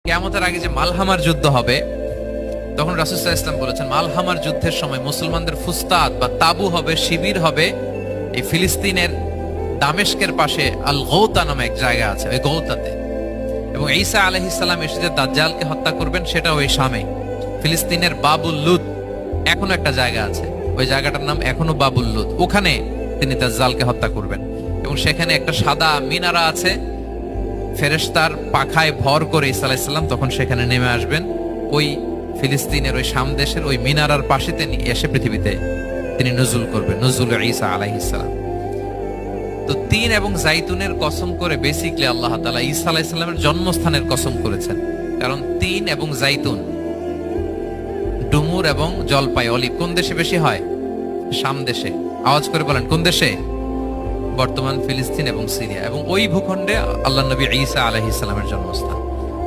কিয়ামতের আগে যে মালহামার যুদ্ধ হবে, তখন রাসূল সাল্লাল্লাহু আলাইহি ওয়াসাল্লাম বলেছেন মালহামার যুদ্ধের সময় মুসলমানদের ফুস্তাদ বা তাবু হবে, শিবির হবে এই ফিলিস্তিনের দামেস্কের পাশে আল গৌতা নামে এক জায়গা আছে, ওই গৌতাতে। এবং ঈসা আলাইহিস সালাম এসে যে দাজ্জালকে হত্যা করবেন সেটা ওই শামে, ফিলিস্তিনের বাবুল লুদ এখনো একটা জায়গা আছে, ওই জায়গাটার নাম এখনো বাবুল লুদ। ওখানে তিনি দাজ্জালকে হত্যা করবেন এবং সেখানে একটা সাদা মিনারা আছে, ফেরেশতার পাখায় ভর করে ঈসা আলাইহিস সালাম তখন সেখানে নেমে আসবেন। ওই ফিলিস্তিনের ওই শাম দেশের ওই মিনারার পাশে তিনি এসে পৃথিবীতে তিনি নজুল করবেন, নজুল ঈসা আলাইহিস সালাম। তো তিন এবং জাইতুনের কসম করে বেসিকলি আল্লাহ তাআলা ঈসা আলাইহিস সালামের জন্মস্থানের কসম করেছেন, কারণ তিন এবং জাইতুন, ডুমুর এবং জলপাই, অলিভ কোন দেশে বেশি হয়? শাম দেশে। আওয়াজ করে বলেন কোন দেশে? বর্তমান ফিলিস্তিন এবং সিরিয়া, এবং ওই ভূখণ্ডে আল্লাহ নবী ঈসা আলাইহিস সালামের জন্মস্থান।